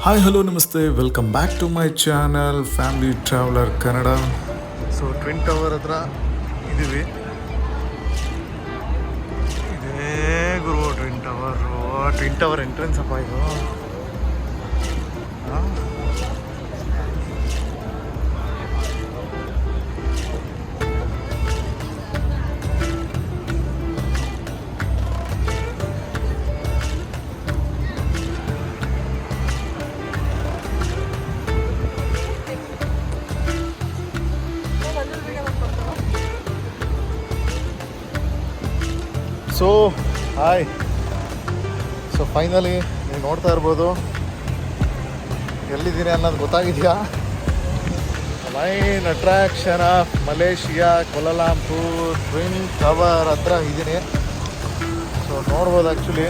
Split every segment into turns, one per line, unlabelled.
Hi hello ನಮಸ್ತೆ welcome back to my channel family traveller Kannada.
So twin tower ಹತ್ರ ಇದ್ದೀವಿ. ಇದೇ ಗುರು ಟ್ವಿನ್ ಟವರ್ ಎಂಟ್ರೆನ್ಸ್ ಅಪ್ಪ ಇದು. So hi. ಸೊ ಫೈನಲಿ ನೀವು ನೋಡ್ತಾ ಇರ್ಬೋದು ಎಲ್ಲಿದ್ದೀನಿ ಅನ್ನೋದು ಗೊತ್ತಾಗಿದೆಯಾ. Main attraction of Malaysia Kuala Lumpur twin tower ಹತ್ರ ಇದ್ದೀನಿ. ಸೊ ನೋಡ್ಬೋದು ಆ್ಯಕ್ಚುಲಿ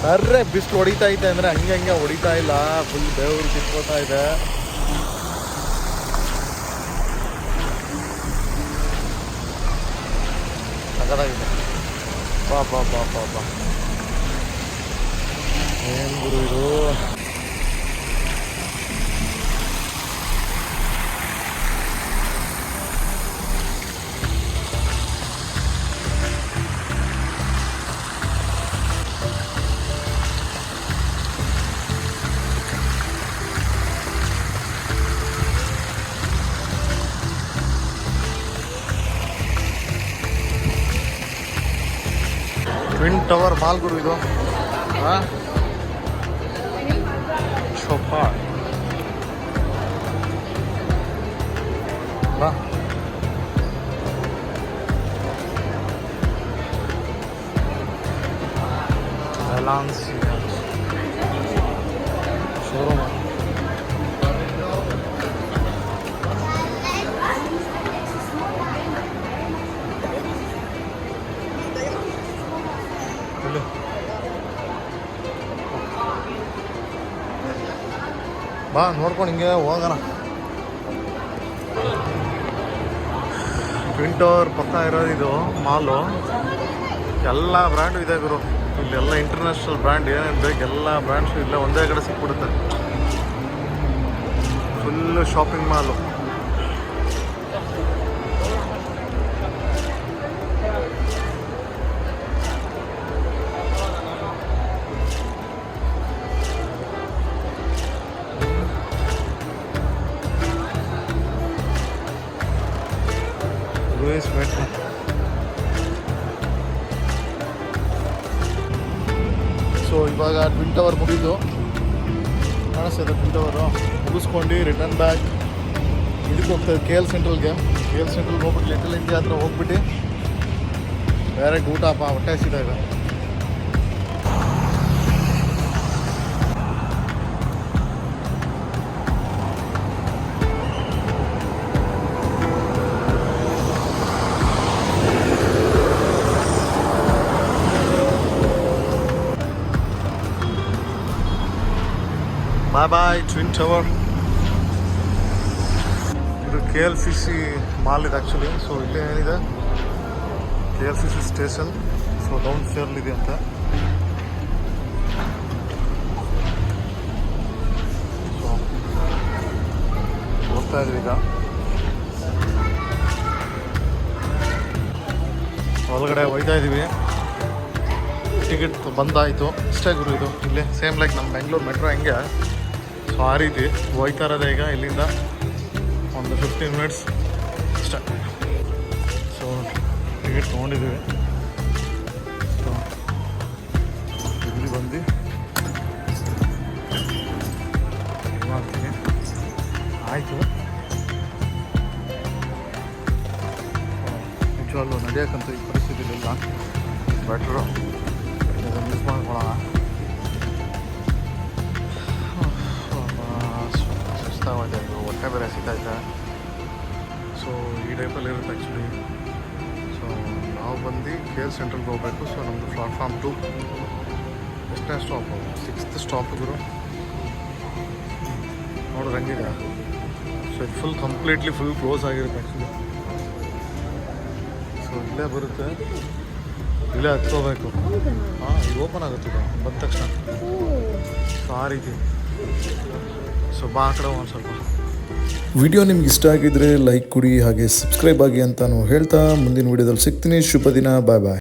ಬರ್ರೆ ಬಿಸಿಲು ಹೊಡಿತಾ ಇದೆ ಅಂದರೆ ಹಂಗೆ ಹೊಡಿತಾ ಇಲ್ಲ, ಫುಲ್ ಬೆವರು ಕಿತ್ಕೋತಾ ಇದೆ. ಸಗದಾಗಿದೆ. ಬಾ ಬಾ ಬಾ ಬಾ ಬಾ ಏನು ಗುರು ಇದು. ಟ್ವಿನ್ ಟವರ್ ಮಾಲ್ ಗುರು ಇದು. ಶೋಭಾ ಬಾ. ಶೋರೂಮ್ ಬಾ ನೋಡ್ಕೊಂಡು ಹಿಂಗೆ ಹೋಗೋಣ. ಟ್ವಿನ್ ಟವರ್ ಪಕ್ಕ ಇರೋದು ಇದು ಮಾಲು. ಎಲ್ಲ ಬ್ರ್ಯಾಂಡು ಇದೆ ಗುರು. ಇಲ್ಲೆಲ್ಲ ಇಂಟರ್ನ್ಯಾಷನಲ್ ಬ್ರ್ಯಾಂಡ್ ಏನೇನು ಬೇಕು ಎಲ್ಲ ಬ್ರ್ಯಾಂಡ್ಸು ಇಲ್ಲೇ ಒಂದೇ ಕಡೆ ಸಿಕ್ಬಿಡುತ್ತೆ. Full shopping mall. ಸೊ ಇವಾಗ ಟ್ವಿನ್ ಟವರ್ ಮುಗಿದು ಕಾಣಿಸ್ತದೆ. ಟ್ವಿನ್ ಟವರು ಮುಗಿಸ್ಕೊಂಡು ರಿಟರ್ನ್ ಬ್ಯಾಕ್ ಇದಕ್ಕೆ ಹೋಗ್ತದೆ ಕೆ ಎಲ್ ಸೆಂಟ್ರಲ್ಗೆ. ಕೆ ಎಲ್ ಸೆಂಟ್ರಲ್ಗೆ ಹೋಗ್ಬಿಟ್ಟು ಲಿಟಲ್ ಇಂಡಿಯಾ ಹತ್ರ ಹೋಗ್ಬಿಟ್ಟು ಡೈರೆಕ್ಟ್ ಊಟ ಹೊಟ್ಟೆ ಹಸಿದಾಗ. Bye bye twin tower. ಇದು K L C C mall ಇದೆ ಆ್ಯಕ್ಚುಲಿ. ಸೊ ಇಲ್ಲಿ ಏನಿದೆ K L C C station. So down ಫ್ಲೋರ್ಲಿದೆ ಅಂತ. ಸೊ ಹೋಗ್ತಾ ಇದ್ವಿ ಈಗ ಒಳಗಡೆ ಹೋಗ್ತಾ ಇದ್ದೀವಿ. ಟಿಕೆಟ್ ಬಂದಾಯಿತು ಇಷ್ಟೇ ಗುರು. ಇದು ಇಲ್ಲೇ ಸೇಮ್ ಲೈಕ್ ನಮ್ಮ ಬೆಂಗಳೂರು ಮೆಟ್ರೋ ಹೆಂಗೆ ಸೊ ಆ ರೀತಿ ಹೋಗ್ತಾ ಇರೋದೇ. ಈಗ ಇಲ್ಲಿಂದ ಒಂದು 15 ಮಿನಿಟ್ಸ್ ಅಷ್ಟೇ. ಸೊ ಟಿಕೆಟ್ ತೊಗೊಂಡಿದ್ದೀವಿ. ಸೊ ಇಲ್ಲಿ ಬಂದು ಮಾಡ್ತೀನಿ. ಆಯಿತು ನಿಜವಾಗ್ಲೂ ನಡೆಯೋಕ್ಕಂತೂ ಈ ಪರಿಸ್ಥಿತಿಲಿಲ್ಲ. ಬೆಟ್ರು ಮಿಸ್ ಮಾಡ್ಕೊಳ್ಳೋಣ. ಸುಸ್ತಾಗಿದೆ, ಹೊಟ್ಟೆ ಬೇರೆ ಸಿಗ್ತಾಯಿದೆ. ಸೊ ಈ ಟೈಪಲ್ಲಿ ಇರುತ್ತೆ ಆ್ಯಕ್ಚುಲಿ. ಸೊ ನಾವು ಬಂದು ಕೆ ಎಲ್ ಸೆಂಟ್ರಲ್ಗೆ ಹೋಗಬೇಕು. ಸೊ ನಮ್ಮದು ಪ್ಲಾಟ್ಫಾರ್ಮ್ 2 ಎಷ್ಟನೇ ಸ್ಟಾಪು? 6th ಸ್ಟಾಪ್ ಗುರು. ನೋಡಿದ್ರೆ ಹಂಗಿದೆ. ಸೊ ಇದು ಫುಲ್ ಕಂಪ್ಲೀಟ್ಲಿ ಫುಲ್ ಕ್ಲೋಸ್ ಆಗಿರುತ್ತೆ ಆ್ಯಕ್ಚುಲಿ. ಸೊ ಇಲ್ಲೇ ಬರುತ್ತೆ ಇಲ್ಲೇ ಹತ್ಕೋಬೇಕು.
ಹೌದಾ?
ಹಾಂ ಇದು ಓಪನ್ ಆಗುತ್ತೆ ಇದು ಬಂದ ತಕ್ಷಣ.
ಓ.
ಸೊ ಆ ರೀತಿ. ಸೊ ಬಾ ಆ ಕಡೆ ಒಂದು ಸ್ವಲ್ಪ.
ವಿಡಿಯೋ ನಿಮ್ಗೆ ಇಷ್ಟ ಆಗಿದ್ರೆ ಲೈಕ್ ಕೊಡಿ ಹಾಗೆ ಸಬ್ಸ್ಕ್ರೈಬ್ ಆಗಿ ಅಂತಾನು ಹೇಳ್ತಾ ಮುಂದಿನ ವಿಡಿಯೋದಲ್ಲಿ ಸಿಗ್ತೀನಿ. ಶುಭ ದಿನ. ಬಾಯ್ ಬಾಯ್.